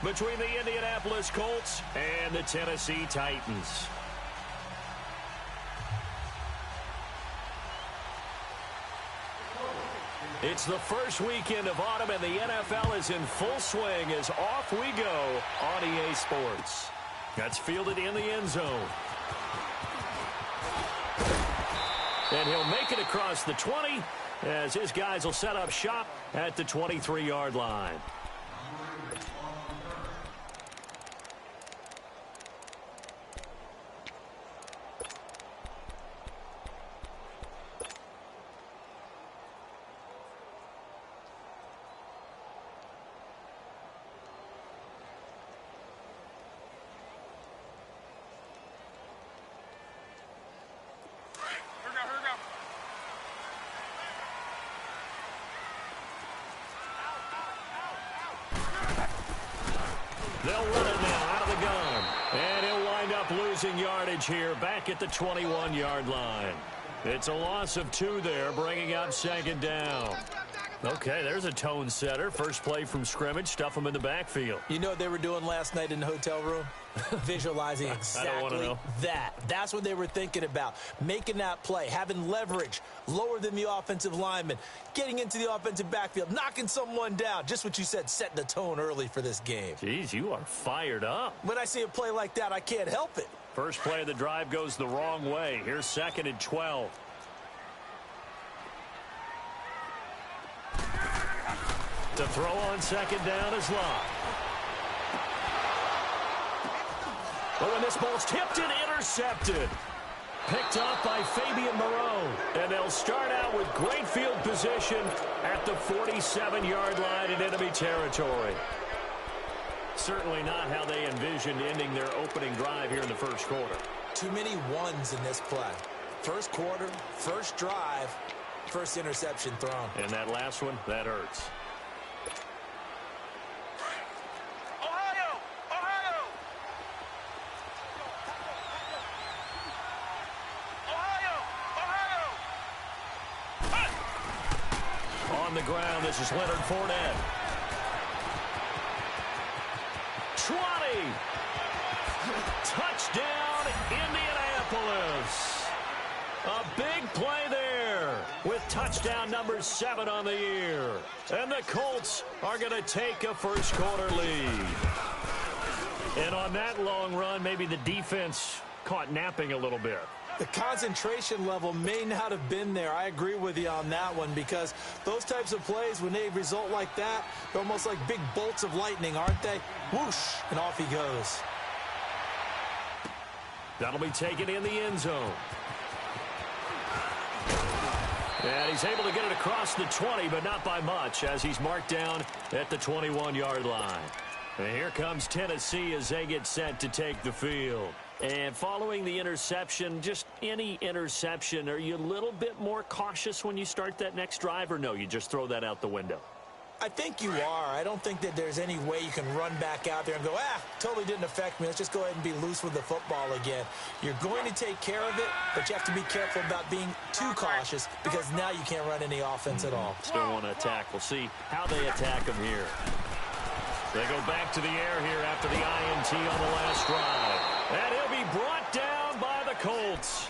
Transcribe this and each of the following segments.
between the Indianapolis Colts and the Tennessee Titans. It's the first weekend of autumn, and the NFL is in full swing as off we go on EA Sports. That's fielded in the end zone. And he'll make it across the 20 as his guys will set up shop at the 23-yard line. They'll run it now out of the gun. And he'll wind up losing yardage here back at the 21-yard line. It's a loss of 2 there, bringing up second down. Okay, there's a tone setter. First play from scrimmage, stuff them in the backfield. You know what they were doing last night in the hotel room? Visualizing exactly that. That's what they were thinking about. Making that play, having leverage, lower than the offensive lineman, getting into the offensive backfield, knocking someone down. Just what you said, setting the tone early for this game. Jeez, you are fired up. When I see a play like that, I can't help it. First play of the drive goes the wrong way. Here's 2nd and 12. To throw on second down is Locke. But when this ball's tipped and intercepted. Picked off by Fabian Moreau. And they'll start out with great field position at the 47-yard line in enemy territory. Certainly not how they envisioned ending their opening drive here in the first quarter. Too many ones in this play. First quarter, first drive, first interception thrown. And that last one, that hurts. On the ground, this is Leonard Fournette. 20. Touchdown, Indianapolis. A big play there with touchdown number 7 on the year. And the Colts are going to take a first quarter lead. And on that long run, maybe the defense caught napping a little bit. The concentration level may not have been there. I agree with you on that one, because those types of plays, when they result like that, they're almost like big bolts of lightning, aren't they? Whoosh, and off he goes. That'll be taken in the end zone. And he's able to get it across the 20, but not by much, as he's marked down at the 21-yard line. And here comes Tennessee as they get set to take the field. And following the interception, just any interception, are you a little bit more cautious when you start that next drive, or no, you just throw that out the window? I think you are. I don't think that there's any way you can run back out there and go, totally didn't affect me. Let's just go ahead and be loose with the football again. You're going to take care of it, but you have to be careful about being too cautious, because now you can't run any offense at all. Still want to attack. We'll see how they attack them here. They go back to the air here after the INT on the last drive. And he'll be brought down by the Colts.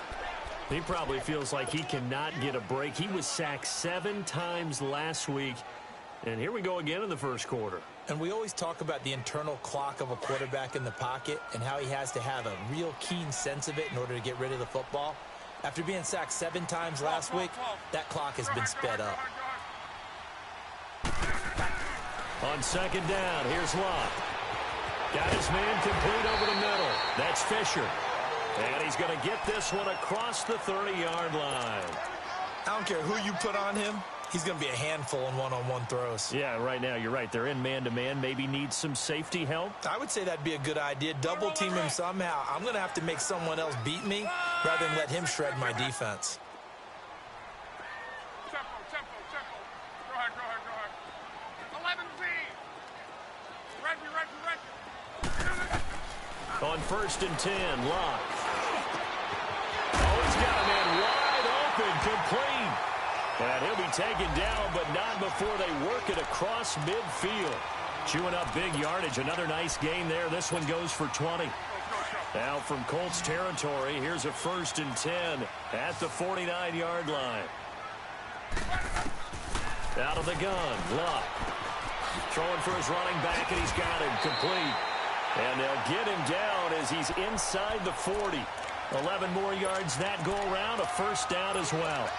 He probably feels like he cannot get a break. He was sacked 7 times last week. And here we go again in the first quarter. And we always talk about the internal clock of a quarterback in the pocket and how he has to have a real keen sense of it in order to get rid of the football. After being sacked 7 times last week, that clock has been sped up. On second down, here's Locke. Got his man complete over the middle. That's Fisher. And he's going to get this one across the 30-yard line. I don't care who you put on him. He's going to be a handful in one-on-one throws. Yeah, right now, you're right. They're in man-to-man. Maybe needs some safety help. I would say that'd be a good idea. Double team him somehow. I'm going to have to make someone else beat me rather than let him shred my defense. On 1st and 10, Locke. Oh, he's got a man wide open, complete. And he'll be taken down, but not before they work it across midfield. chewing up big yardage. Another nice gain there. This one goes for 20. Now from Colts territory, here's a 1st and 10 at the 49-yard line. Out of the gun, Luck. Throwing for his running back, and he's got him complete. And they'll get him down as he's inside the 40. 11 more yards that go around, a 1st down as well.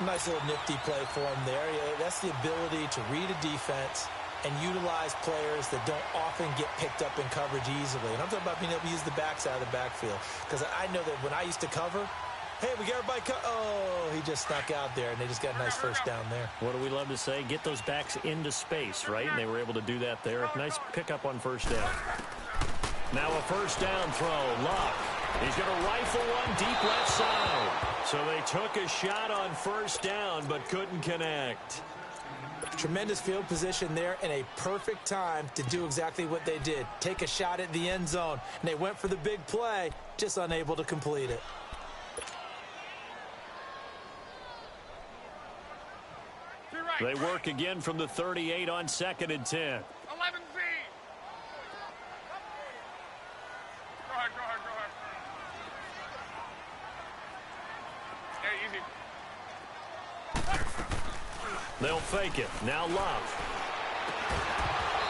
Nice little nifty play for him there. Yeah, that's the ability to read a defense and utilize players that don't often get picked up in coverage easily. And I'm talking about being able to use the backside of the backfield. Because I know that when I used to cover, hey, we got everybody oh, he just snuck out there, and they just got a nice 1st down there. What do we love to say? Get those backs into space, right? And they were able to do that there. Nice pickup on 1st down. Now a 1st down throw. Luck. He's going to rifle one deep left side. So they took a shot on 1st down, but couldn't connect. Tremendous field position there and a perfect time to do exactly what they did. Take a shot at the end zone. And they went for the big play, just unable to complete it. They work again from the 38 on 2nd and 10. 11 feet. Go ahead. Stay easy. They'll fake it. Now Love.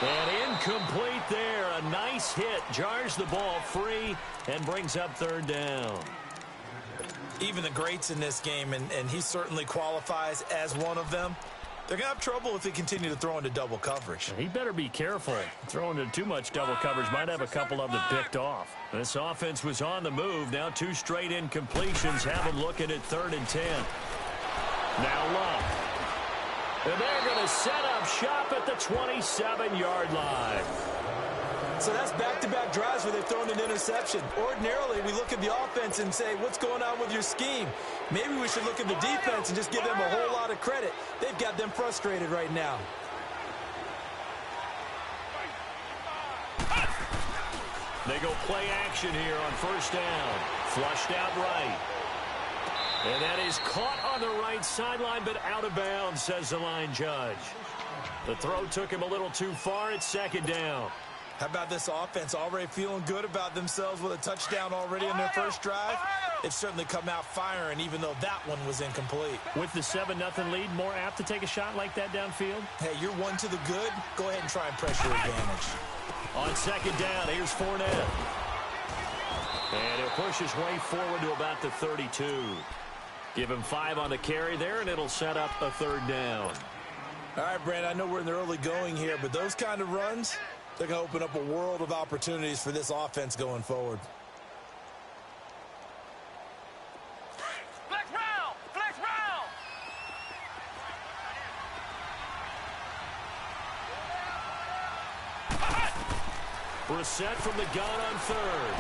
And incomplete there. A nice hit. Jars the ball free and brings up 3rd down. Even the greats in this game, and he certainly qualifies as one of them, they're going to have trouble if they continue to throw into double coverage. He better be careful. Throwing into too much double coverage might have a couple of them picked off. This offense was on the move. Now 2 straight incompletions have them looking at 3rd and 10. Now Love. And they're going to set up shop at the 27-yard line. So that's back-to-back drives where they've thrown an interception. Ordinarily, we look at the offense and say, what's going on with your scheme? Maybe we should look at the defense and just give them a whole lot of credit. They've got them frustrated right now. They go play action here on 1st down. Flushed out right. And that is caught on the right sideline, but out of bounds, says the line judge. The throw took him a little too far. It's 2nd down. How about this offense already feeling good about themselves with a touchdown already in their 1st drive? They've certainly come out firing, even though that one was incomplete. With the 7-0 lead, more apt to take a shot like that downfield? Hey, you're 1 to the good. Go ahead and try and press your advantage. On 2nd down, here's Fournette. And he'll push his way forward to about the 32. Give him 5 on the carry there, and it'll set up a 3rd down. All right, Brand, I know we're in the early going here, but those kind of runs, they're going to open up a world of opportunities for this offense going forward. Flex round! Flex round! Brissett from the gun on 3rd.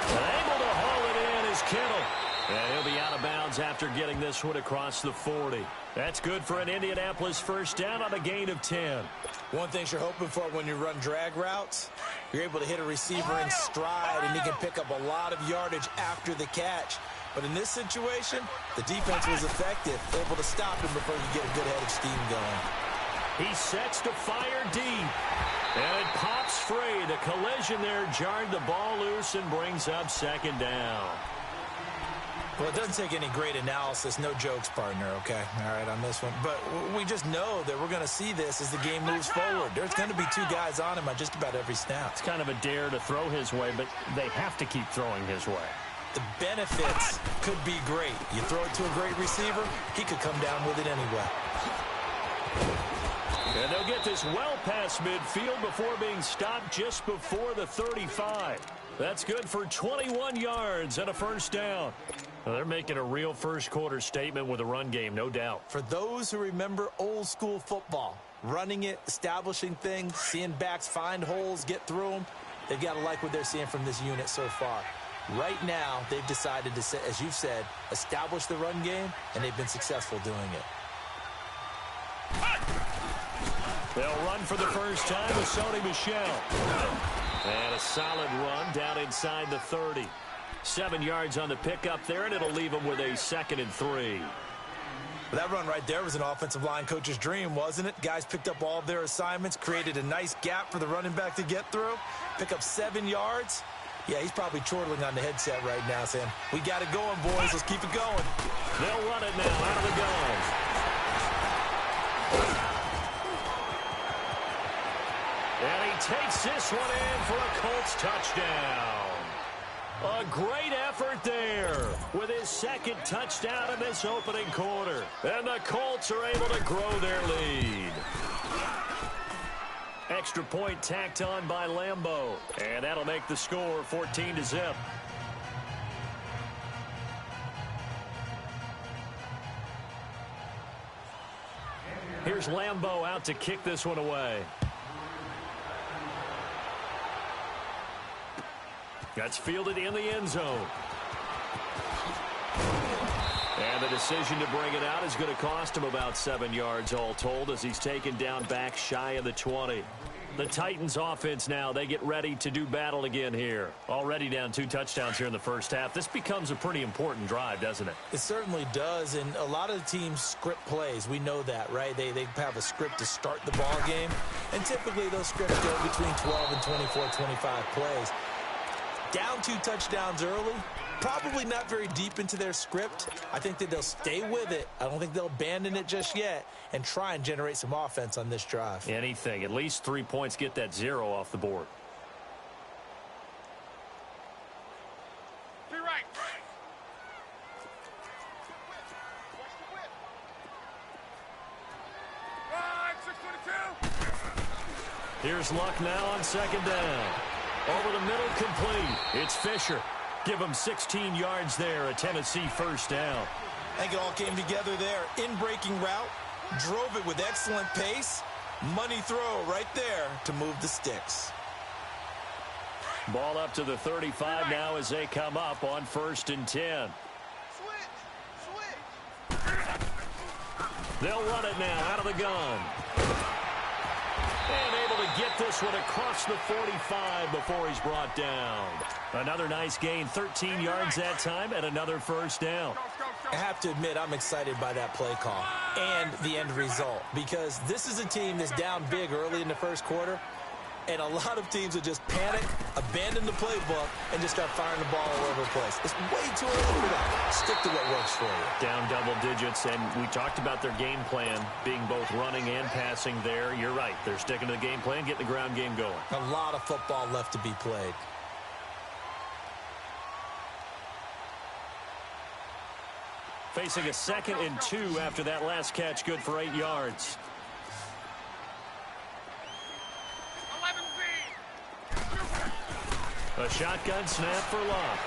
Able to haul it in is Kittle. And he'll be out of bounds after getting this one across the 40. That's good for an Indianapolis 1st down on a gain of 10. One thing you're hoping for when you run drag routes, you're able to hit a receiver in stride, and he can pick up a lot of yardage after the catch. But in this situation, the defense was effective, able to stop him before you get a good head of steam going. He sets to fire deep. And it pops free. The collision there jarred the ball loose and brings up 2nd down. Well, it doesn't take any great analysis. No jokes, partner, okay? All right, on this one. But we just know that we're going to see this as the game moves forward. There's going to be 2 guys on him on just about every snap. It's kind of a dare to throw his way, but they have to keep throwing his way. The benefits could be great. You throw it to a great receiver, he could come down with it anyway. And they'll get this well past midfield before being stopped just before the 35. That's good for 21 yards and a 1st down. Well, they're making a real first-quarter statement with a run game, no doubt. For those who remember old-school football, running it, establishing things, seeing backs find holes, get through them, they've got to like what they're seeing from this unit so far. Right now, they've decided to, as you've said, establish the run game, and they've been successful doing it. They'll run for the first time with Sony Michel. And a solid run down inside the 30. 7 yards on the pickup there, and it'll leave them with a 2nd and 3. Well, that run right there was an offensive line coach's dream, wasn't it? Guys picked up all of their assignments, created a nice gap for the running back to get through, pick up 7 yards. Yeah, he's probably chortling on the headset right now, saying, we got it going, boys. Let's keep it going. They'll run it now out of the gun. And he takes this one in for a Colts touchdown. A great effort there with his second touchdown in this opening quarter. And the Colts are able to grow their lead. Extra point tacked on by Lambeau. And that'll make the score 14-0. Here's Lambeau out to kick this one away. That's fielded in the end zone. And the decision to bring it out is going to cost him about 7 yards all told as he's taken down back shy of the 20. The Titans offense now, they get ready to do battle again here. Already down 2 touchdowns here in the first half. This becomes a pretty important drive, doesn't it? It certainly does, and a lot of the teams script plays. We know that, right? They have a script to start the ball game, and typically those scripts go between 12 and 24, 25 plays. Down 2 touchdowns early, probably not very deep into their script. I think that they'll stay with it. I don't think they'll abandon it just yet and try and generate some offense on this drive. Anything. At least 3 points, get that 0 off the board. To your right. Wide, 622. Here's Luck now on second down. Over the middle, complete. It's Fisher. Give him 16 yards there, a Tennessee first down. I think it all came together there. In-breaking route, drove it with excellent pace. Money throw right there to move the sticks. Ball up to the 35 now as they come up on 1st and 10. They'll run it now out of the gun. And able to get this one across the 45 before he's brought down. Another nice gain, 13 yards that time, and another first down. I have to admit, I'm excited by that play call and the end result, because this is a team that's down big early in the first quarter, and a lot of teams will just panic, abandon the playbook, and just start firing the ball all over the place. It's way too early for that. Stick to what works for you. Down double digits, and we talked about their game plan being both running and passing there. You're right. They're sticking to the game plan, getting the ground game going. A lot of football left to be played. Facing a 2nd and 2 after that last catch, good for 8 yards. 11Z. A shotgun snap for Luck.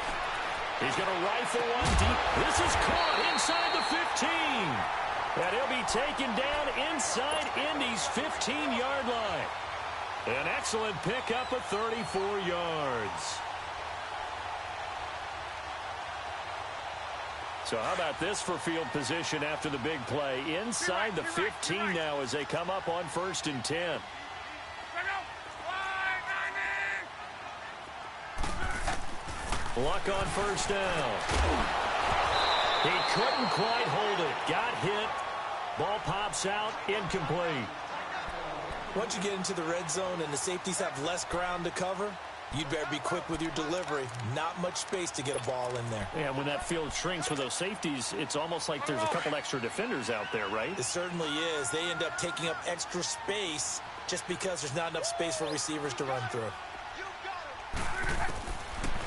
He's going to rifle one deep. This is caught inside the 15. And he'll be taken down inside Indy's 15-yard line. An excellent pickup of 34 yards. So how about this for field position after the big play? Inside the 15 now as they come up on 1st and 10. Luck on first down. He couldn't quite hold it. Got hit. Ball pops out. Incomplete. Once you get into the red zone and the safeties have less ground to cover, you'd better be quick with your delivery. Not much space to get a ball in there. Yeah, when that field shrinks with those safeties, it's almost like there's a couple extra defenders out there, right? It certainly is. They end up taking up extra space just because there's not enough space for receivers to run through.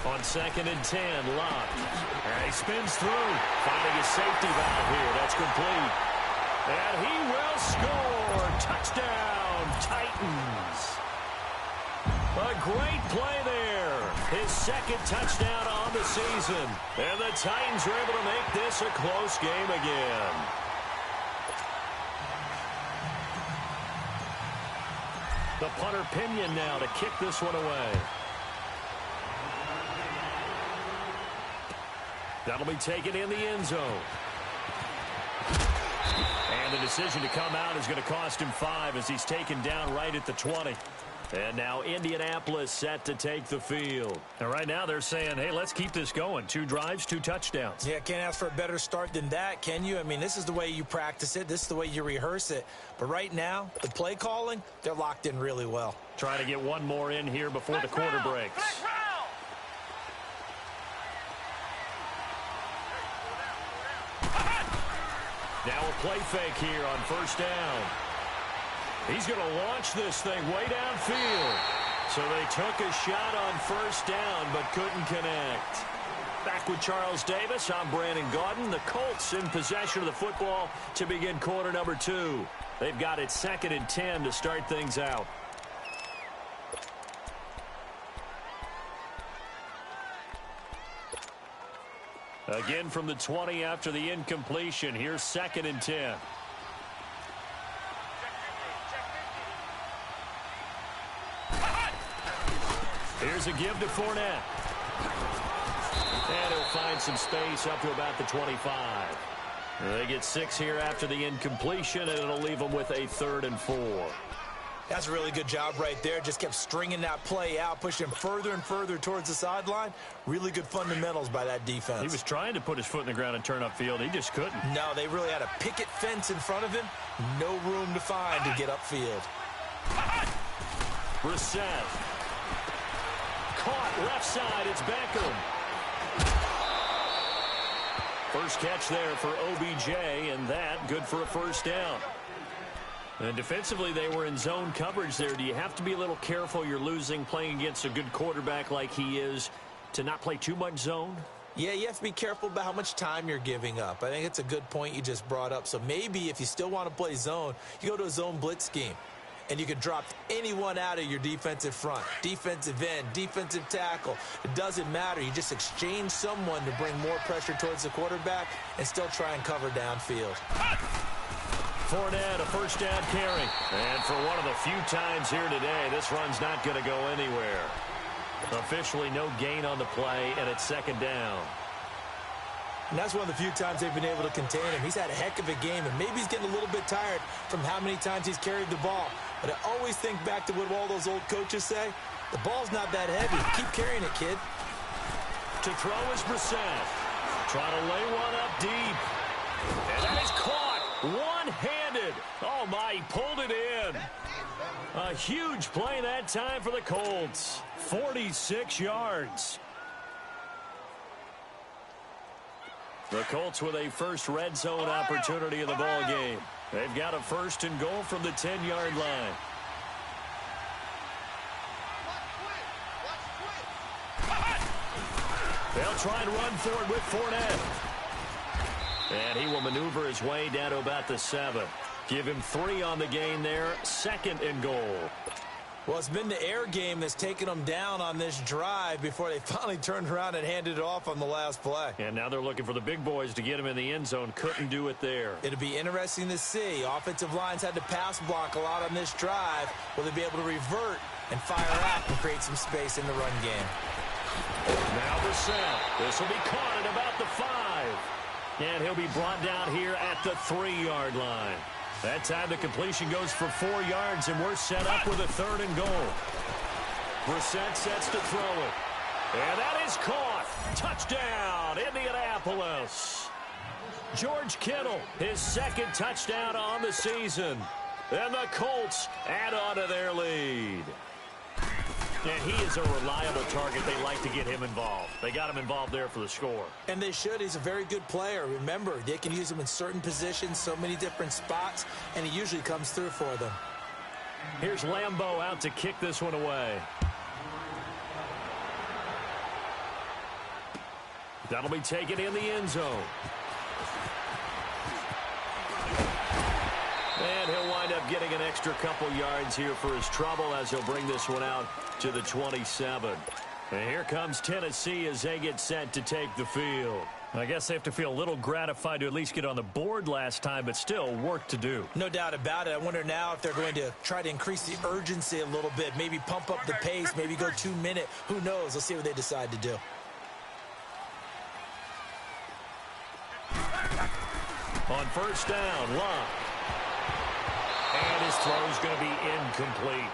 On 2nd and 10, Luck. And he spins through, finding his safety valve here. That's complete. And he will score. Touchdown, Titans. A great play there. His 2nd touchdown on the season. And the Titans are able to make this a close game again. The punter Pinion now to kick this one away. That'll be taken in the end zone. And the decision to come out is going to cost him 5 as he's taken down right at the 20. And now Indianapolis set to take the field. And right now they're saying, hey, let's keep this going. 2 drives, 2 touchdowns. Yeah, can't ask for a better start than that, can you? I mean, this is the way you practice it. This is the way you rehearse it. But right now, the play calling, they're locked in really well. Trying to get one more in here before the quarter breaks. Now a play fake here on first down. He's going to launch this thing way downfield. So they took a shot on first down but couldn't connect. Back with Charles Davis, I'm Brandon Gaudin. The Colts in possession of the football to begin quarter number 2. They've got it 2nd and 10 to start things out. Again from the 20 after the incompletion. Here's 2nd and 10. Here's a give to Fournette. And he'll find some space up to about the 25. They get 6 here after the incompletion, and it'll leave them with a 3rd and 4. That's a really good job right there. Just kept stringing that play out, pushing him further and further towards the sideline. Really good fundamentals by that defense. He was trying to put his foot in the ground and turn upfield. He just couldn't. No, they really had a picket fence in front of him. No room to find to get upfield. Brissett. Caught left side. It's Beckham. First catch there for OBJ, and that good for a first down. And defensively, they were in zone coverage there. Do you have to be a little careful? You're losing playing against a good quarterback like he is to not play too much zone? Yeah, you have to be careful about how much time you're giving up. I think it's a good point you just brought up. So maybe if you still want to play zone, you go to a zone blitz scheme. And you can drop anyone out of your defensive front. Defensive end, defensive tackle. It doesn't matter. You just exchange someone to bring more pressure towards the quarterback and still try and cover downfield. Fournette, a first down carry. And for one of the few times here today, this run's not going to go anywhere. Officially no gain on the play, and it's 2nd down. And that's one of the few times they've been able to contain him. He's had a heck of a game, and maybe he's getting a little bit tired from how many times he's carried the ball. But I always think back to what all those old coaches say. The ball's not that heavy. Keep carrying it, kid. To throw is Brissett. Trying to lay one up deep. And that is caught one-handed. Oh, my, he pulled it in. A huge play that time for the Colts. 46 yards. The Colts with a first red zone opportunity in the ball game. They've got a 1st and goal from the 10-yard line. They'll try and run for it with Fournette. And he will maneuver his way down to about the 7. Give him 3 on the gain there. 2nd and goal. Well, it's been the air game that's taken them down on this drive before they finally turned around and handed it off on the last play. And now they're looking for the big boys to get him in the end zone. Couldn't do it there. It'll be interesting to see. Offensive lines had to pass block a lot on this drive. Will they be able to revert and fire out and create some space in the run game? Now Brissett. This will be caught at about the 5. And he'll be brought down here at the 3-yard line. That time the completion goes for 4 yards, and we're set up with a 3rd and goal. Brissett sets to throw it. And that is caught. Touchdown, Indianapolis. George Kittle, his 2nd touchdown on the season. And the Colts add on to their lead. And he is a reliable target. They like to get him involved. They got him involved there for the score. And they should. He's a very good player. Remember, they can use him in certain positions, so many different spots, and he usually comes through for them. Here's Lambeau out to kick this one away. That'll be taken in the end zone. And he'll wind up getting an extra couple yards here for his trouble as he'll bring this one out to the 27. And here comes Tennessee as they get set to take the field. I guess they have to feel a little gratified to at least get on the board last time, but still work to do. No doubt about it. I wonder now if they're going to try to increase the urgency a little bit, maybe pump up the pace, maybe go 2-minute. Who knows? Let's see what they decide to do. On first down, Love. And his throw is going to be incomplete.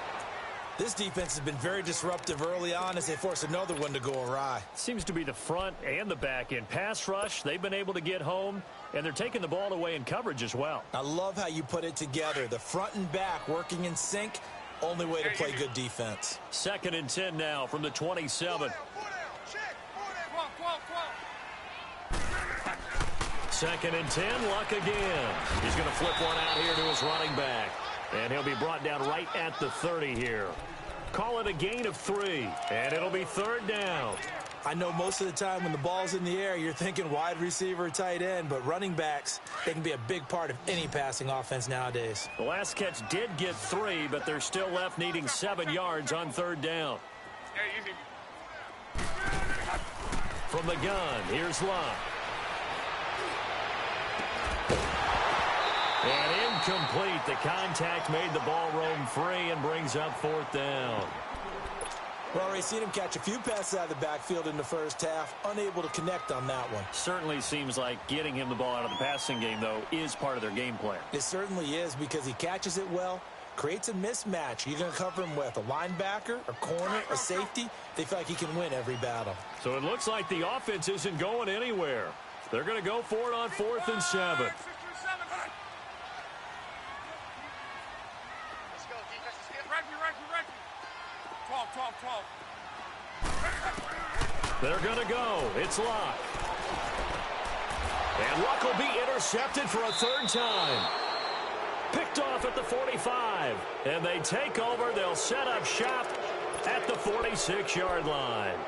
This defense has been very disruptive early on as they force another one to go awry. Seems to be the front and the back end. Pass rush, they've been able to get home, and they're taking the ball away in coverage as well. I love how you put it together. The front and back working in sync, only way to play good defense. 2nd and 10 now from the 27. 2nd and 10, Luck again. He's going to flip one out here to his running back. And he'll be brought down right at the 30 here. Call it a gain of 3, and it'll be 3rd down. I know most of the time when the ball's in the air, you're thinking wide receiver, tight end, but running backs, they can be a big part of any passing offense nowadays. The last catch did get 3, but they're still left needing 7 yards on 3rd down. From the gun, here's Luck. And incomplete. The contact made the ball roam free and brings up 4th down. We've already seen him catch a few passes out of the backfield in the first half, unable to connect on that one. Certainly seems like getting him the ball out of the passing game, though, is part of their game plan. It certainly is because he catches it well, creates a mismatch. You're going to cover him with a linebacker, a corner, a safety. They feel like he can win every battle. So it looks like the offense isn't going anywhere. They're going to go for it on 4th and 7. They're going to go. It's Luck. And Luck will be intercepted for a 3rd time. Picked off at the 45. And they take over. They'll set up shop at the 46-yard line.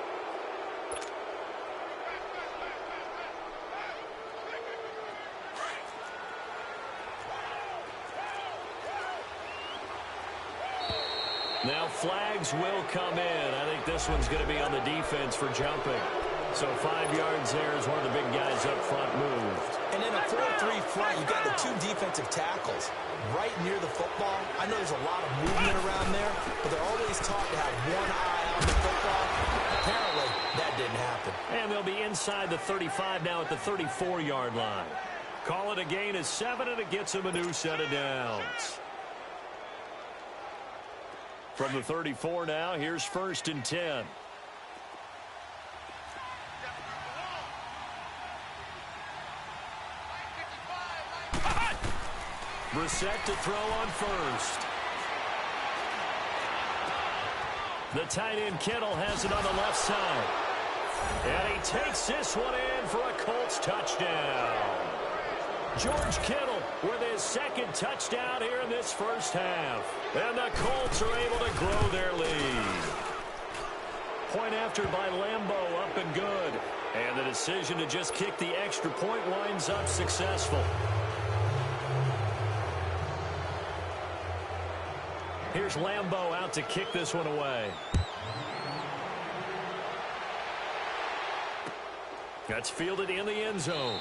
Now flags will come in. I think this one's going to be on the defense for jumping. So 5 yards there as one of the big guys up front moved. And in a 4-3 front, you've got the 2 defensive tackles right near the football. I know there's a lot of movement around there, but they're always taught to have one eye on the football. Apparently, that didn't happen. And they'll be inside the 35 now at the 34-yard line. Call it a gain of 7, and it gets them a new set of downs. From the 34 now, here's 1st and 10. Brissett to throw on 1st. The tight end Kittle has it on the left side. And he takes this one in for a Colts touchdown. George Kittle with his 2nd touchdown here in this first half. And the Colts are able to grow their lead. Point after by Lambeau, up and good. And the decision to just kick the extra point winds up successful. Here's Lambeau out to kick this one away. That's fielded in the end zone.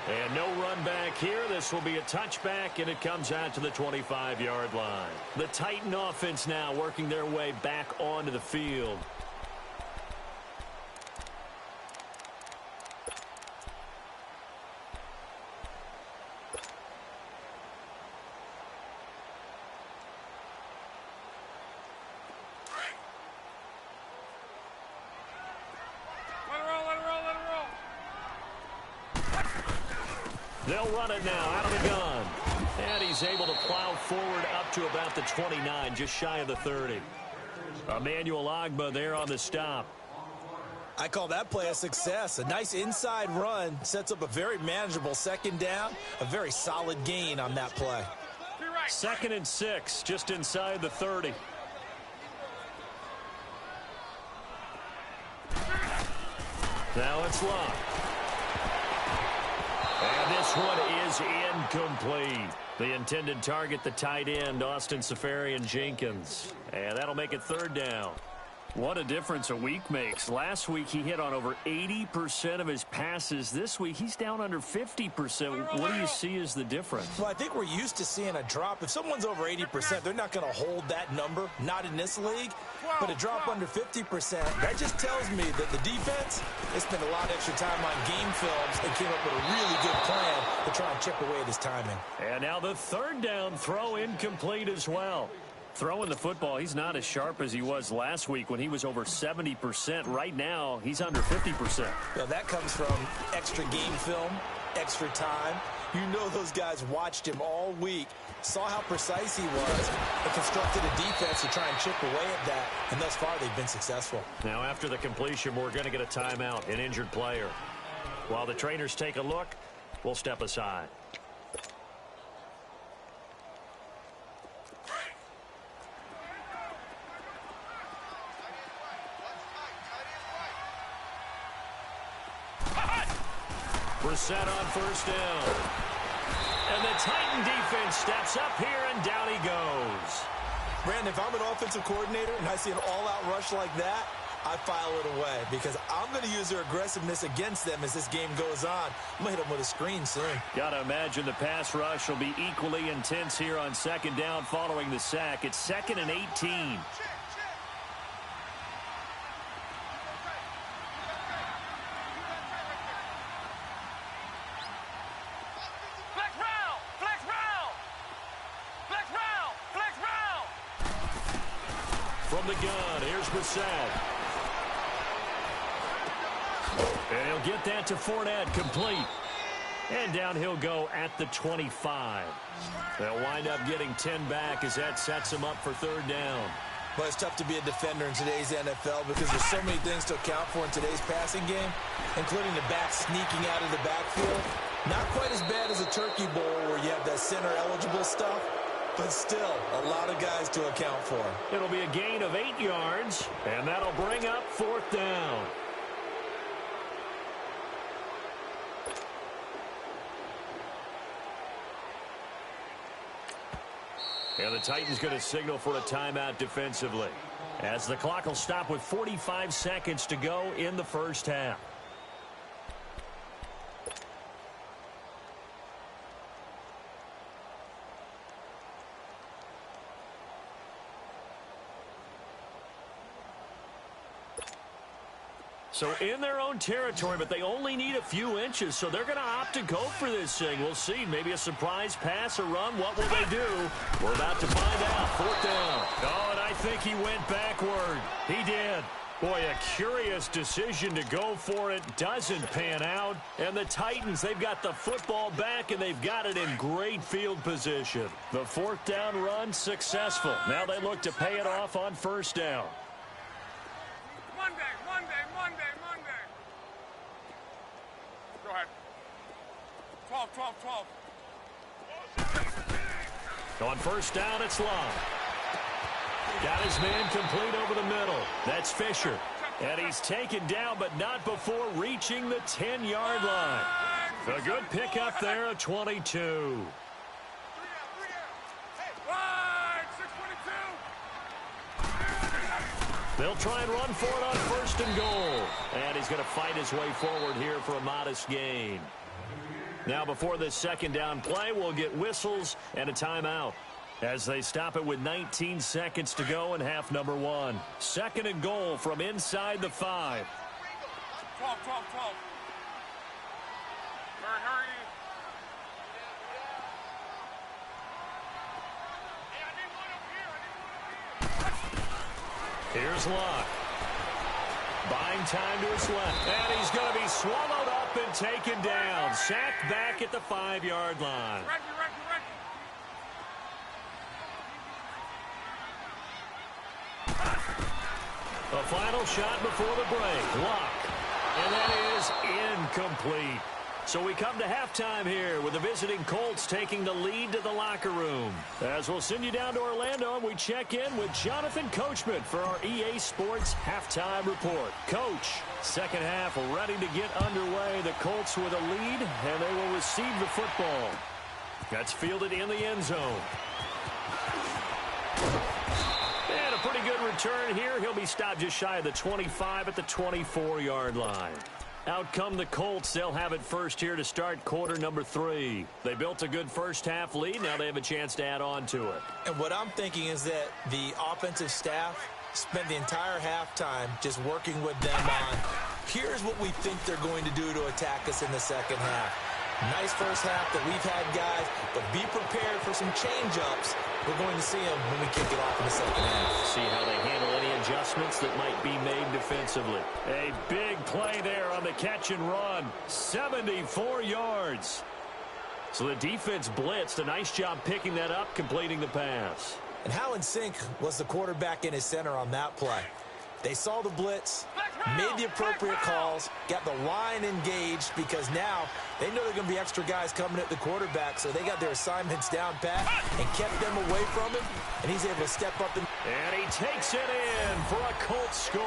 And no run back here. This will be a touchback, and it comes out to the 25-yard line. The Titan offense now working their way back onto the field. They'll run it now out of the gun. And he's able to plow forward up to about the 29, just shy of the 30. Emmanuel Ogbah there on the stop. I call that play a success. A nice inside run sets up a very manageable 2nd down. A very solid gain on that play. 2nd and 6, just inside the 30. Now it's Luck. And this one is incomplete. The intended target, the tight end, Austin Seferian-Jenkins. And that'll make it 3rd down. What a difference a week makes. Last week, he hit on over 80% of his passes. This week, he's down under 50%. What do you see as the difference? Well, I think we're used to seeing a drop. If someone's over 80%, they're not going to hold that number, not in this league. But a drop under 50%, that just tells me that the defense, they spent a lot of extra time on game films and came up with a really good plan to try and chip away at his timing. And now the 3rd down throw incomplete as well. Throwing the football, he's not as sharp as he was last week when he was over 70%. Right now, he's under 50%. Well, that comes from extra game film, extra time. You know those guys watched him all week, saw how precise he was, and constructed a defense to try and chip away at that. And thus far, they've been successful. Now, after the completion, we're going to get a timeout, an injured player. While the trainers take a look, we'll step aside. Brissett on first down. And the Titan defense steps up here, and down he goes. Brandon, if I'm an offensive coordinator and I see an all-out rush like that, I file it away because I'm going to use their aggressiveness against them as this game goes on. I'm going to hit them with a screen soon. Got to imagine the pass rush will be equally intense here on second down following the sack. It's 2nd and 18. From the gun, here's Brissett. And he'll get that to Fournette, complete. And down he'll go at the 25. They'll wind up getting 10 back as that sets him up for third down. Well, it's tough to be a defender in today's NFL because there's so many things to account for in today's passing game, including the back sneaking out of the backfield. Not quite as bad as a turkey bowl where you have that center-eligible stuff, but still a lot of guys to account for. It'll be a gain of 8 yards, and that'll bring up fourth down. And the Titans going to signal for a timeout defensively, as the clock will stop with 45 seconds to go in the first half. So in their own territory, but they only need a few inches, so they're going to opt to go for this thing. We'll see. Maybe a surprise pass or run. What will they do? We're about to find out. Fourth down. Oh, and I think he went backward. He did. Boy, a curious decision to go for it. Doesn't pan out. And the Titans, they've got the football back, and they've got it in great field position. The fourth down run successful. Now they look to pay it off on first down. Monday. Go ahead. 12. On first down, it's Long. Got his man complete over the middle. That's Fisher. And he's taken down, but not before reaching the 10-yard line. A good pickup there of 22. They'll try and run for it on first and goal. And he's going to fight his way forward here for a modest gain. Now, before this second down play, we'll get whistles and a timeout as they stop it with 19 seconds to go in half number one. Second and goal from inside the 5. 12. Hurry. Here's Locke. Buying time to his left. And he's going to be swallowed up and taken down. Sacked back at the 5-yard line. Ready. A final shot before the break. Locke. And that is incomplete. So we come to halftime here with the visiting Colts taking the lead to the locker room. As we'll send you down to Orlando, and we check in with Jonathan Coachman for our EA Sports Halftime Report. Coach, second half ready to get underway. The Colts with a lead, and they will receive the football. That's fielded in the end zone. And a pretty good return here. He'll be stopped just shy of the 25 at the 24-yard line. Out come the Colts. They'll have it first here to start quarter number 3. They built a good first half lead. Now they have a chance to add on to it. And what I'm thinking is that the offensive staff spent the entire halftime just working with them on, here's what we think they're going to do to attack us in the second half. Nice first half that we've had, guys, but be prepared for some change-ups. We're going to see them when we kick it off in the second half. See how they handle any adjustments that might be made defensively. A big play there on the catch and run. 74 yards. So the defense blitzed. A nice job picking that up, completing the pass. And how in sync was the quarterback and his center on that play? They saw the blitz, made the appropriate calls, got the line engaged because now they know there are going to be extra guys coming at the quarterback, so they got their assignments down pat and kept them away from him, and he's able to step up. And he takes it in for a Colts score.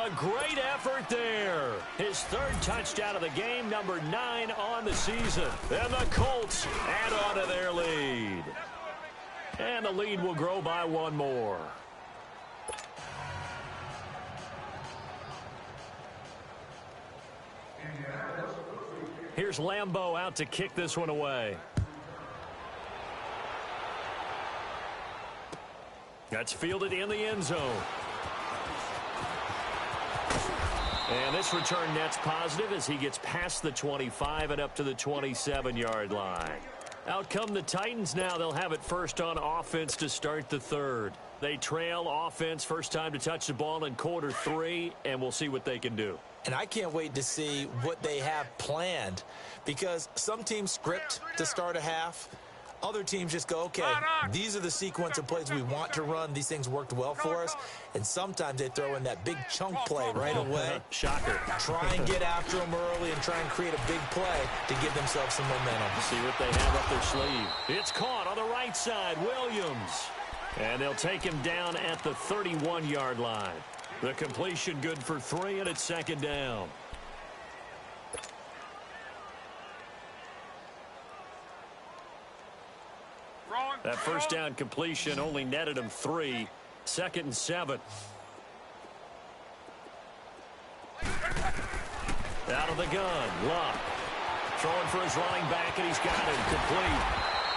A great effort there. His third touchdown of the game, number 9 on the season. And the Colts add on to their lead. And the lead will grow by one more. Here's Lambeau out to kick this one away. That's fielded in the end zone. And this return net's positive as he gets past the 25 and up to the 27-yard line. Out come the Titans now. They'll have it first on offense to start the third. They trail offense, first time to touch the ball in quarter 3, and we'll see what they can do. And I can't wait to see what they have planned, because some teams script to start a half. Other teams just go, okay, these are the sequence of plays we want to run. These things worked well for us. And sometimes they throw in that big chunk play right away. Shocker. Try and get after them early and try and create a big play to give themselves some momentum. See what they have up their sleeve. It's caught on the right side, Williams. And they'll take him down at the 31-yard line. The completion good for 3, and it's second down. That first down completion only netted him 3. Second and 7. Out of the gun, Luck. Throwing for his running back, and he's got it complete.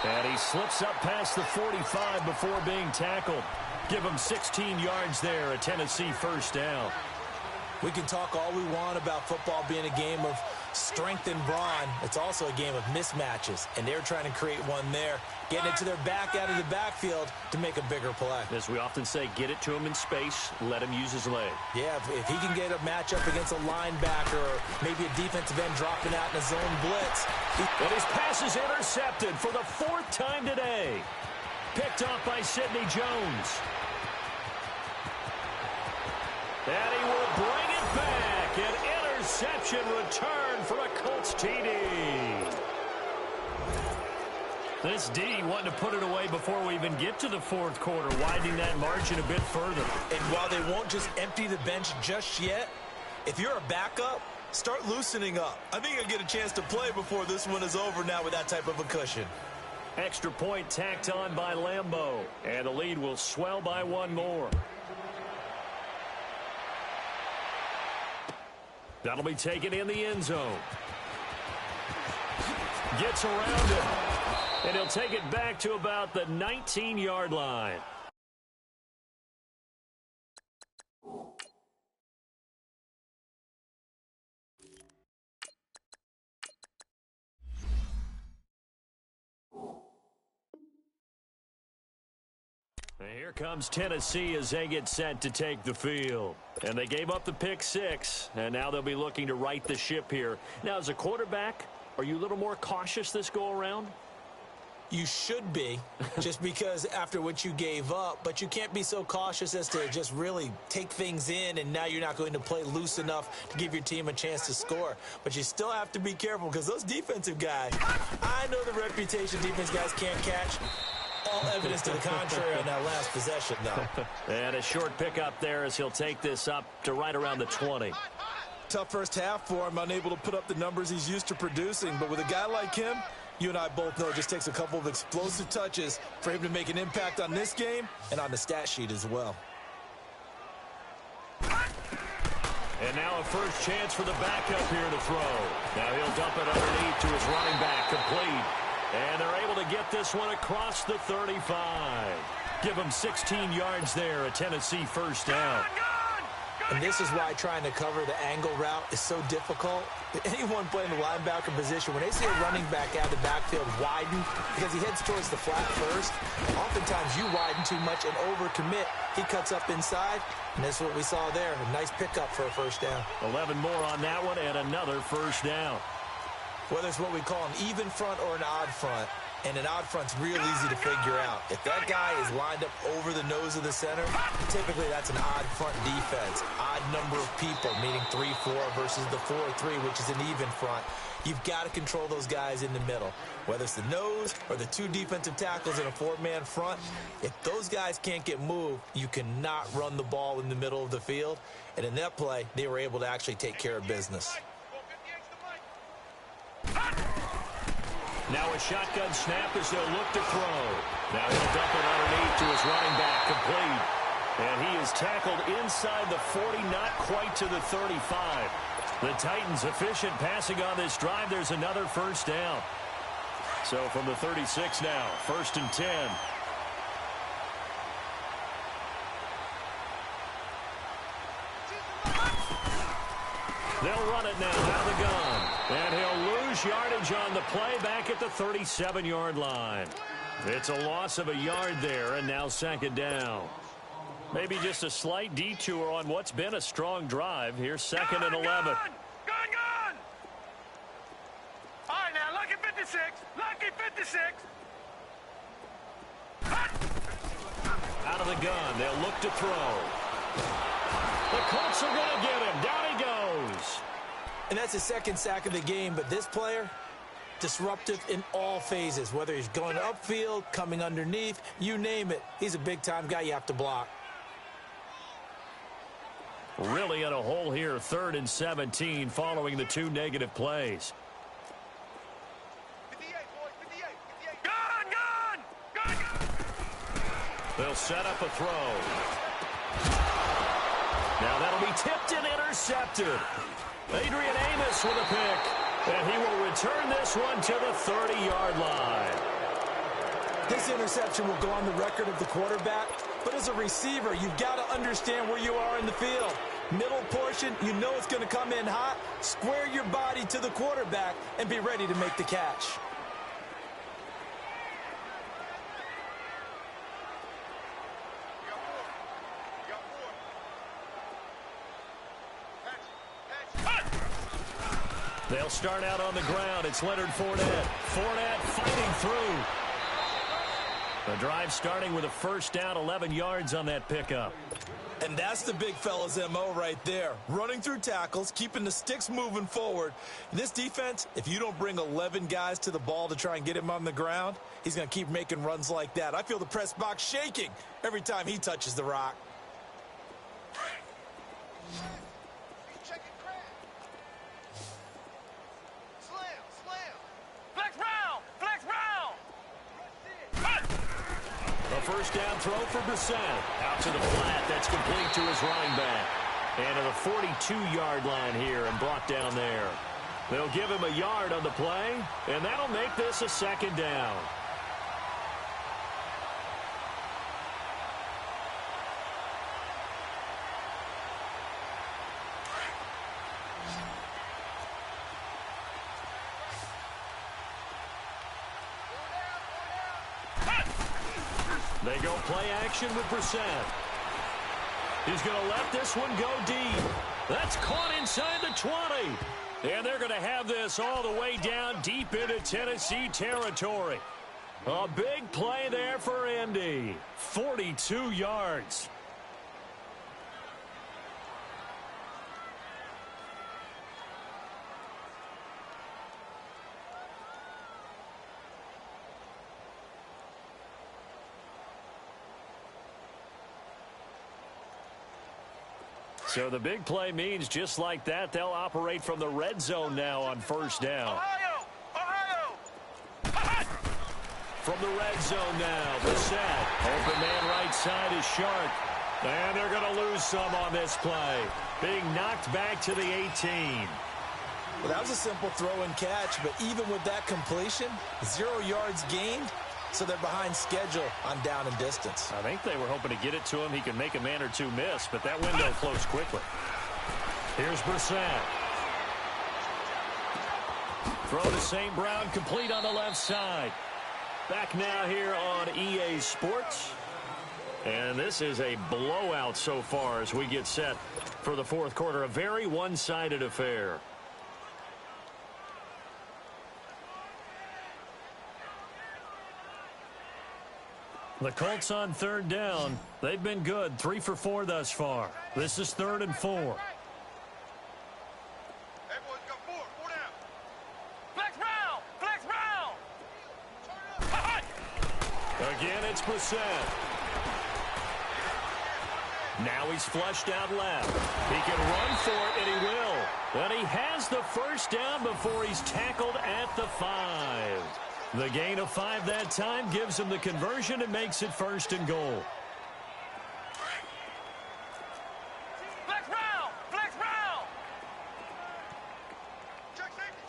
And he slips up past the 45 before being tackled. Give him 16 yards there, a Tennessee first down. We can talk all we want about football being a game of strength and brawn. It's also a game of mismatches, and they're trying to create one there, getting it to their back out of the backfield to make a bigger play. As we often say, get it to him in space, let him use his leg. Yeah, if he can get a matchup against a linebacker or maybe a defensive end dropping out in a zone blitz. And his pass is intercepted for the 4th time today. Picked off by Sidney Jones. And he will bring it back. An interception return for a Colts TD. This D wanting to put it away before we even get to the 4th quarter, widening that margin a bit further. And while they won't just empty the bench just yet, if you're a backup, start loosening up. I think you'll get a chance to play before this one is over now with that type of a cushion. Extra point tacked on by Lambeau. And the lead will swell by one more. That'll be taken in the end zone. Gets around it. And he'll take it back to about the 19-yard line. Here comes Tennessee as they get set to take the field. And they gave up the pick 6, and now they'll be looking to right the ship here. Now, as a quarterback, are you a little more cautious this go-around? You should be, just because after what you gave up, but you can't be so cautious as to just really take things in, and now you're not going to play loose enough to give your team a chance to score. But you still have to be careful, because those defensive guys, I know the reputation defense guys can't catch. All evidence to the contrary on that last possession, though. And a short pickup there as he'll take this up to right around the 20. Tough first half for him, unable to put up the numbers he's used to producing. But with a guy like him, you and I both know it just takes a couple of explosive touches for him to make an impact on this game and on the stat sheet as well. And now a first chance for the backup here to throw. Now he'll dump it underneath to his running back, complete. And they're able to get this one across the 35. Give him 16 yards there, a Tennessee first down. And this is why trying to cover the angle route is so difficult. Anyone playing the linebacker position, when they see a running back out of the backfield widen because he heads towards the flat first, oftentimes you widen too much and overcommit. He cuts up inside, and that's what we saw there. A nice pickup for a first down. 11 more on that one and another first down. Whether it's what we call an even front or an odd front, and an odd front's real easy to figure out. If that guy is lined up over the nose of the center, typically that's an odd front defense. Odd number of people, meaning 3-4 versus the 4-3, which is an even front. You've got to control those guys in the middle. Whether it's the nose or the two defensive tackles in a four-man front, if those guys can't get moved, you cannot run the ball in the middle of the field. And in that play, they were able to actually take care of business. Now a shotgun snap as they'll look to throw. Now he'll dump it underneath to his running back, complete. And he is tackled inside the 40, not quite to the 35. The Titans efficient passing on this drive. There's another first down. So from the 36 now, 1st and 10. They'll run it now out of the gun. And he'll lose yardage on the play back at the 37-yard line. It's a loss of a yard there, and now 2nd down. Maybe just a slight detour on what's been a strong drive. Here's 2nd and 11. Gun! All right, now, lucky 56. Lucky 56. Out of the gun. They'll look to throw. The Colts are going to get him. Down he goes. And that's his 2nd sack of the game, but this player, disruptive in all phases, whether he's going upfield, coming underneath, you name it. He's a big-time guy you have to block. Really in a hole here, 3rd and 17 following the 2 negative plays. 58, boy, 58. Gun! They'll set up a throw. Now that'll be tipped and intercepted. Adrian Amos with a pick. And he will return this one to the 30-yard line. This interception will go on the record of the quarterback, but as a receiver, you've got to understand where you are in the field. Middle portion, you know it's going to come in hot. Square your body to the quarterback and be ready to make the catch. They'll start out on the ground. It's Leonard Fournette. Fournette fighting through. The drive starting with a first down, 11 yards on that pickup. And that's the big fella's MO right there. Running through tackles, keeping the sticks moving forward. In this defense, if you don't bring 11 guys to the ball to try and get him on the ground, he's going to keep making runs like that. I feel the press box shaking every time he touches the rock. First down throw for Brissett. Out to the flat. That's complete to his running back. And to the 42-yard line here and brought down there. They'll give him a yard on the play, and that'll make this a 2nd down. They go play action with Brissett. He's going to let this one go deep. That's caught inside the 20. And they're going to have this all the way down deep into Tennessee territory. A big play there for Indy. 42 yards. So the big play means just like that, they'll operate from the red zone now on first down. From the red zone now, Brissett. Open man right side is Shark. And they're going to lose some on this play. Being knocked back to the 18. Well, that was a simple throw and catch, but even with that completion, 0 yards gained, so they're behind schedule on down and distance. I think they were hoping to get it to him. He can make a man or two miss, but that window closed quickly. Here's Brissett. Throw to St. Brown, complete on the left side. Back now here on EA Sports. And this is a blowout so far as we get set for the fourth quarter. A very one-sided affair. The Colts on third down. They've been good. 3 for 4 thus far. This is 3rd and 4. Again, it's Brissett. Now he's flushed out left. He can run for it, and he will. And he has the first down before he's tackled at the 5. The gain of 5 that time gives him the conversion and makes it 1st and goal. Flex round! Flex round! Check safety!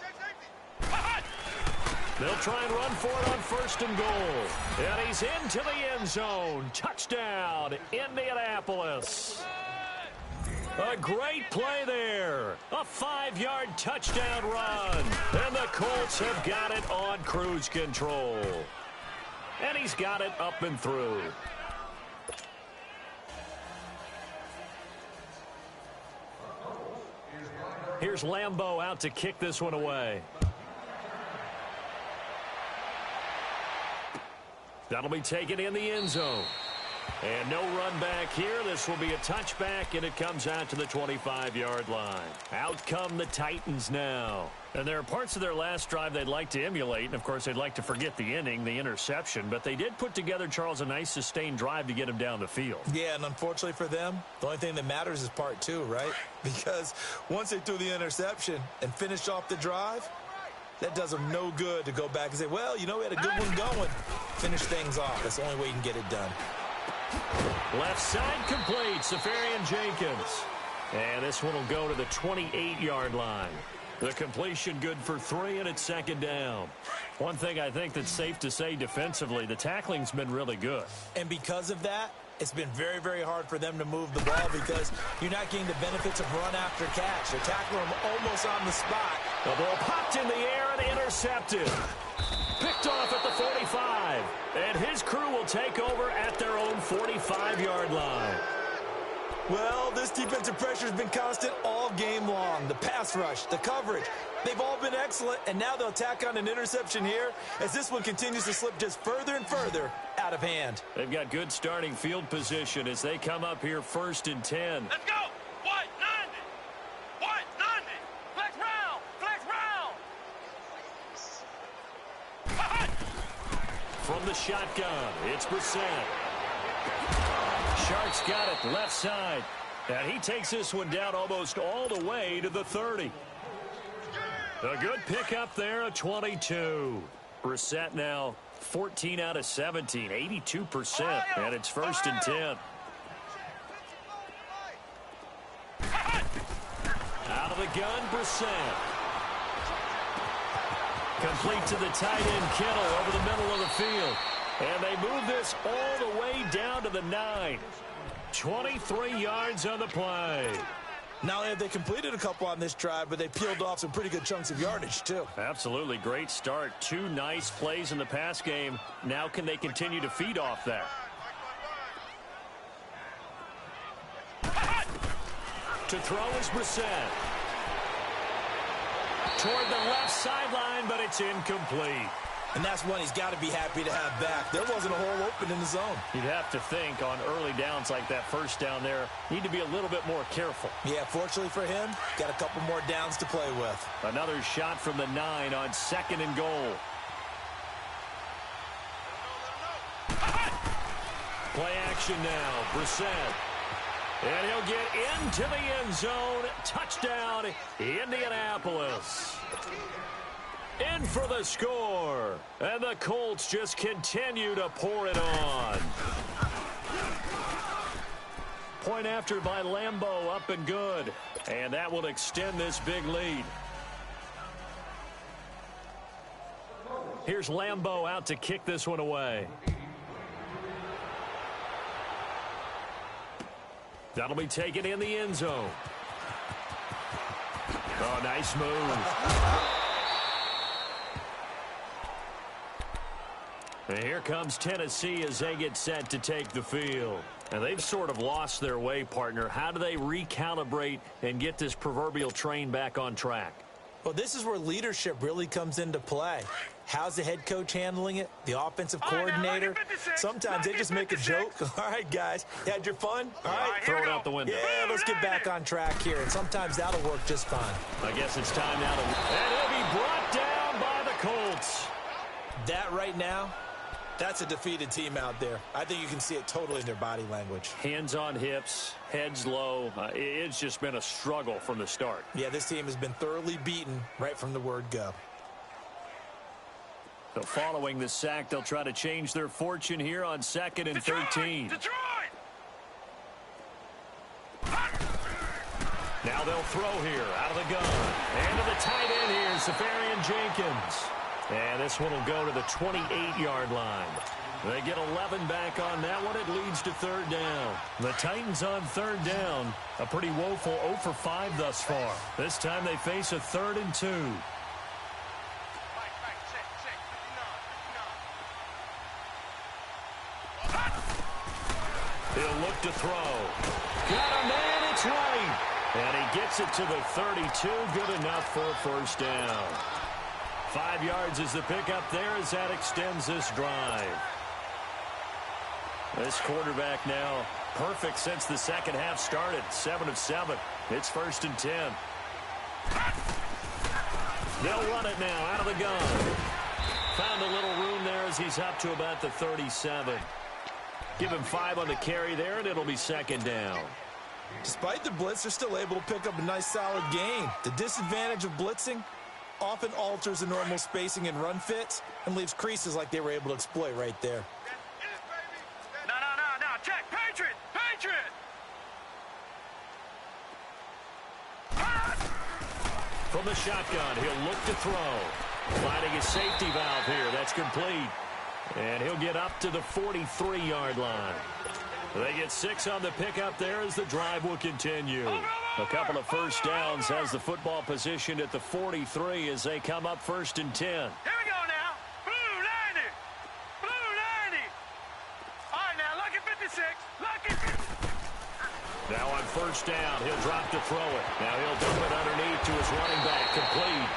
They'll try and run for it on 1st and goal. And he's into the end zone. Touchdown, Indianapolis. A great play there. A 5-yard touchdown run. And the Colts have got it on cruise control. And he's got it up and through. Here's Lambeau out to kick this one away. That'll be taken in the end zone. And no run back here. This will be a touchback, and it comes out to the 25-yard line. Out come the Titans now. And there are parts of their last drive they'd like to emulate. And, of course, they'd like to forget the inning, the interception. But they did put together, Charles, a nice sustained drive to get him down the field. Yeah, and unfortunately for them, the only thing that matters is part 2, right? Because once they threw the interception and finished off the drive, that does them no good to go back and say, well, you know, we had a good one going. Finish things off. That's the only way you can get it done. Left side complete, Safarian Jenkins. And this one will go to the 28-yard line. The completion good for 3, and it's 2nd down. One thing I think that's safe to say defensively, the tackling's been really good. And because of that, it's been very, very hard for them to move the ball because you're not getting the benefits of run after catch. They're tackling them almost on the spot. The ball popped in the air and intercepted. Picked off at the 45. And his crew will take over at their own 45-yard line. Well, this defensive pressure has been constant all game long. The pass rush, the coverage, they've all been excellent, and now they'll tack on an interception here as this one continues to slip just further and further out of hand. They've got good starting field position as they come up here 1st and 10. Let's go! White 90! White 90! Flex round! Flex round! From the shotgun, it's Brissett. Sharks got it left side. And he takes this one down almost all the way to the 30. A good pickup there, a 22. Brissett now 14 out of 17, 82%. And it's 1st and 10. Out of the gun, Brissett. Complete to the tight end, Kittle, over the middle of the field. And they move this all the way down to the 9. 23 yards on the play. Not only have they completed a couple on this drive, but they peeled off some pretty good chunks of yardage, too. Absolutely. Great start. 2 nice plays in the pass game. Now can they continue to feed off that? To throw is Brissett. Toward the left sideline, but it's incomplete. And that's one he's got to be happy to have back. There wasn't a hole open in the zone. You'd have to think on early downs like that first down there, need to be a little bit more careful. Yeah, fortunately for him, got a couple more downs to play with. Another shot from the 9 on 2nd and goal. Play action now, Brissett. And he'll get into the end zone. Touchdown, Indianapolis. In for the score. And the Colts just continue to pour it on. Point after by Lambeau, up and good. And that will extend this big lead. Here's Lambeau out to kick this one away. That'll be taken in the end zone. Oh, nice move. And here comes Tennessee as they get set to take the field. And they've sort of lost their way, partner. How do they recalibrate and get this proverbial train back on track? Well, this is where leadership really comes into play. How's the head coach handling it? The offensive coordinator? Sometimes they just make a joke. All right, guys, you had your fun? All right, throw it out the window. Yeah, let's get back on track here. And sometimes that'll work just fine. I guess it's time now to... And he'll be brought down by the Colts. That right now, that's a defeated team out there. I think you can see it totally in their body language. Hands on hips, heads low. It's just been a struggle from the start. Yeah, this team has been thoroughly beaten right from the word go. So following the sack, they'll try to change their fortune here on 2nd and 13. Detroit! Now they'll throw here out of the gun. And to the tight end here, Safarian Jenkins. And this one will go to the 28-yard line. They get 11 back on that one. It leads to 3rd down. The Titans on 3rd down. A pretty woeful 0 for 5 thus far. This time they face a 3rd and 2. He'll look to throw. Got a man, it's right. And he gets it to the 32. Good enough for a 1st down. 5 yards is the pickup there as that extends this drive. This quarterback now perfect since the second half started. 7 of 7. It's 1st and 10. They'll run it now out of the gun. Found a little room there as he's up to about the 37. Give him 5 on the carry there, and it'll be 2nd down. Despite the blitz, they're still able to pick up a nice solid gain. The disadvantage of blitzing often alters the normal spacing and run fits and leaves creases like they were able to exploit right there. No. Check. Patriot. From the shotgun, he'll look to throw. Finding his safety valve here. That's complete. And he'll get up to the 43-yard line. They get 6 on the pickup there as the drive will continue. A couple of 1st downs has the football positioned at the 43 as they come up 1st and 10. Here we go now. Blue 90. All right, now, lucky 56. Lucky 50. Now on 1st down, he'll drop to throw it. Now he'll dump it underneath to his running back, complete.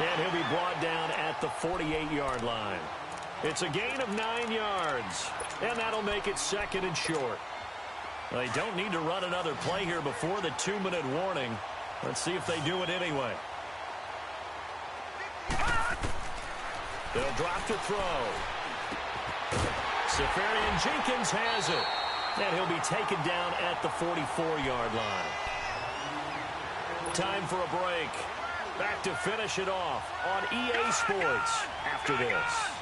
And he'll be brought down at the 48-yard line. It's a gain of 9 yards, and that'll make it 2nd and short. They don't need to run another play here before the 2-minute warning. Let's see if they do it anyway. They'll drop to throw. Safarian Jenkins has it. And he'll be taken down at the 44-yard line. Time for a break. Back to finish it off on EA Sports after this.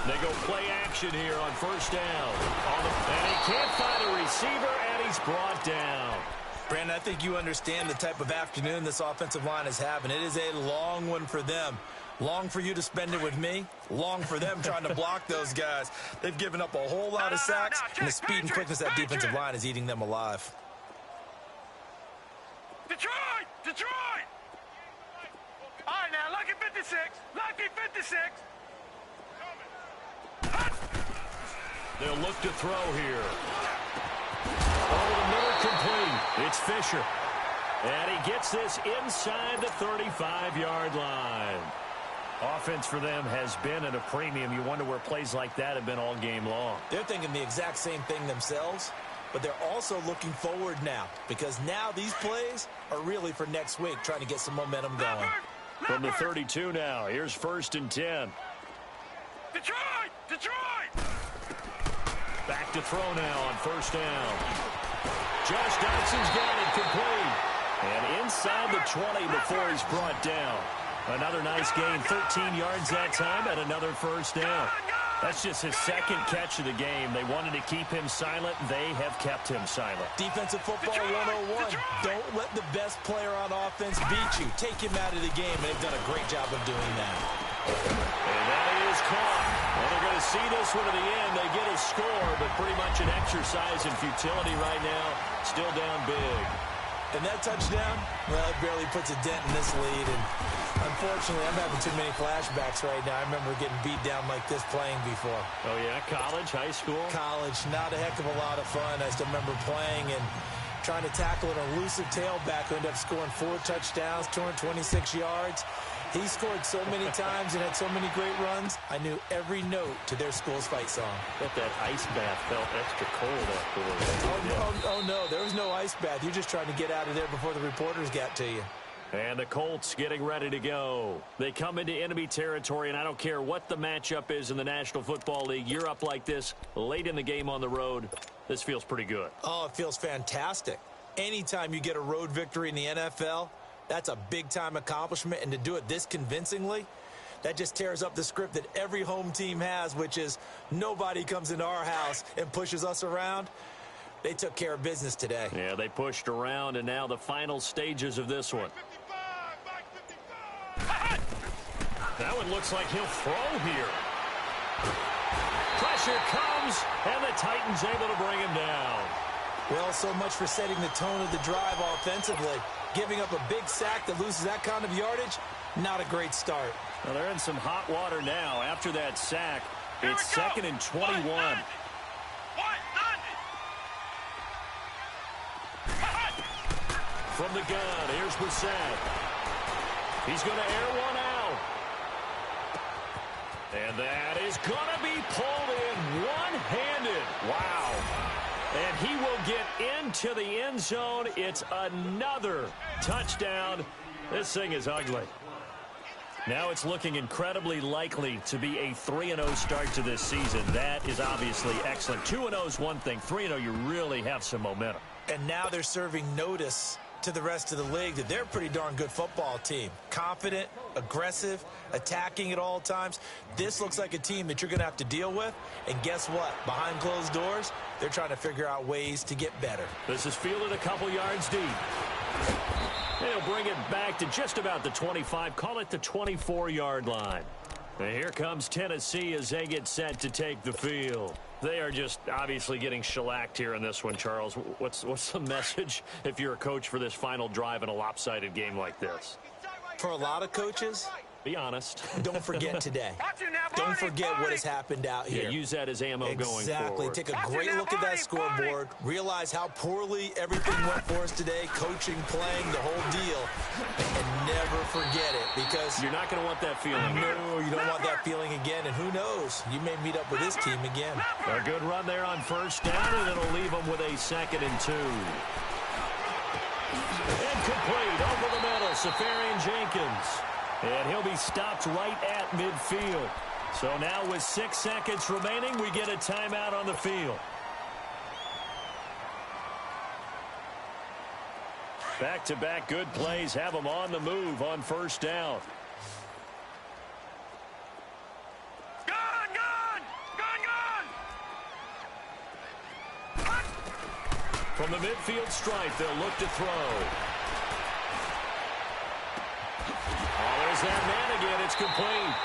They go play action here on 1st down. And he can't find a receiver, and he's brought down. Brandon, I think you understand the type of afternoon this offensive line is having. It is a long one for them. Long for you to spend it with me. Long for them trying to block those guys. They've given up a whole lot of sacks, and the speed and quickness of that defensive line is eating them alive. Detroit! All right, now, lucky 56. Lucky 56. They'll look to throw here. Over the middle, complete. It's Fisher. And he gets this inside the 35-yard line. Offense for them has been at a premium. You wonder where plays like that have been all game long. They're thinking the exact same thing themselves, but they're also looking forward now because now these plays are really for next week, trying to get some momentum going. From the 32 now, here's 1st and 10. Detroit! Back to throw now on 1st down. Josh Dotson's got it complete. And inside the 20 before he's brought down. Another nice gain, 13 yards that time, and another 1st down. That's just his second catch of the game. They wanted to keep him silent. They have kept him silent. Defensive football 101. Don't let the best player on offense beat you. Take him out of the game. They've done a great job of doing that. And that is caught. Well, they're going to see this one to the end. They get a score, but pretty much an exercise in futility right now. Still down big. And that touchdown, well, it barely puts a dent in this lead. And unfortunately, I'm having too many flashbacks right now. I remember getting beat down like this playing before. Oh, yeah? College, high school? College, not a heck of a lot of fun. I still remember playing and trying to tackle an elusive tailback who ended up scoring 4 touchdowns, 226 yards. He scored so many times and had so many great runs, I knew every note to their school's fight song. Bet that ice bath felt extra cold afterwards. Oh, no, there was no ice bath. You're just trying to get out of there before the reporters got to you. And the Colts getting ready to go. They come into enemy territory, and I don't care what the matchup is in the National Football League. You're up like this late in the game on the road. This feels pretty good. Oh, it feels fantastic. Anytime you get a road victory in the NFL, that's a big-time accomplishment, and to do it this convincingly, that just tears up the script that every home team has, which is nobody comes into our house and pushes us around. They took care of business today. Yeah, they pushed around, and now the final stages of this one. That one looks like he'll throw here. Pressure comes, and the Titans able to bring him down. Well, so much for setting the tone of the drive offensively. Giving up a big sack that loses that kind of yardage, not a great start. Well, they're in some hot water now. After that sack, it's 2nd and 21. From the gun, here's Brissett. He's going to air one out. And that is going to be pulled in one-handed. Wow. And he will get into the end zone. It's another touchdown. This thing is ugly. Now it's looking incredibly likely to be a 3-0 start to this season. That is obviously excellent. 2-0 is one thing. 3-0, you really have some momentum. And now they're serving notice to the rest of the league that they're a pretty darn good football team. Confident, aggressive, attacking at all times. This looks like a team that you're going to have to deal with. And guess what? Behind closed doors, they're trying to figure out ways to get better. This is fielded a couple yards deep. They'll bring it back to just about the 25. Call it the 24-yard line. And here comes Tennessee as they get set to take the field. They are just obviously getting shellacked here in this one, Charles. What's the message if you're a coach for this final drive in a lopsided game like this? For a lot of coaches, be honest. Don't forget today. Don't forget what has happened out here. Yeah, use that as ammo going forward. Exactly. Take a great look at that scoreboard. Realize how poorly everything went for us today. Coaching, playing, the whole deal. And never forget it, because you're not going to want that feeling. No, you don't want that feeling again. And who knows? You may meet up with this team again. A good run there on first down, and it'll leave them with a 2nd and 2. Incomplete over the middle. Safarian Jenkins. And he'll be stopped right at midfield. So now with 6 seconds remaining, we get a timeout on the field. Back-to-back good plays have them on the move on first down. From the midfield stripe, they'll look to throw. Oh, there's that man again. It's complete.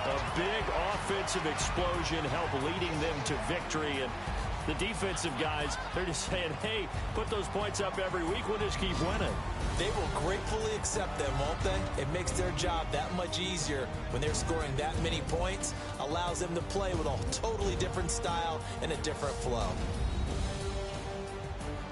A big offensive explosion helped leading them to victory. And the defensive guys, they're just saying, hey, put those points up every week. We'll just keep winning. They will gratefully accept them, won't they? It makes their job that much easier when they're scoring that many points. Allows them to play with a totally different style and a different flow.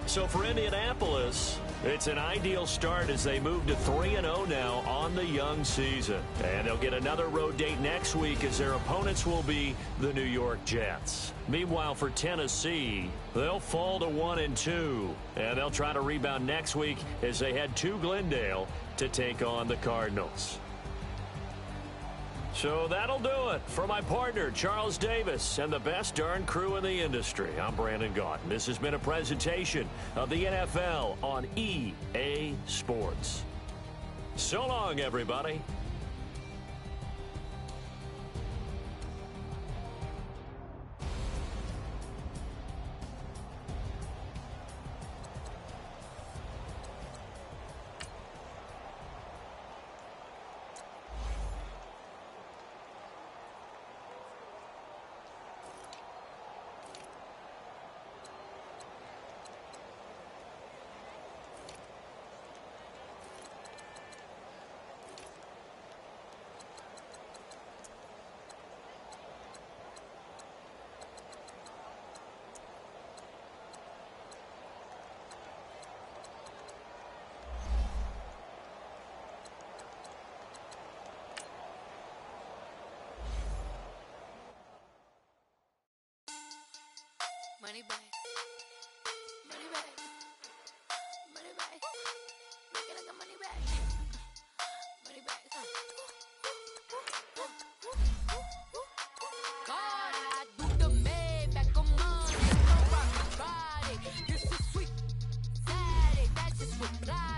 So for Indianapolis, it's an ideal start as they move to 3-0 now on the young season. And they'll get another road date next week as their opponents will be the New York Jets. Meanwhile, for Tennessee, they'll fall to 1-2. And they'll try to rebound next week as they head to Glendale to take on the Cardinals. So that'll do it. For my partner, Charles Davis, and the best darn crew in the industry, I'm Brandon Gaudin. This has been a presentation of the NFL on EA Sports. So long, everybody. Money back. Money back. Money back. Make it like a money back. Money back. God, do the Maybach, come on, let's go rock the body. This is sweet Saturday, that's just what fly.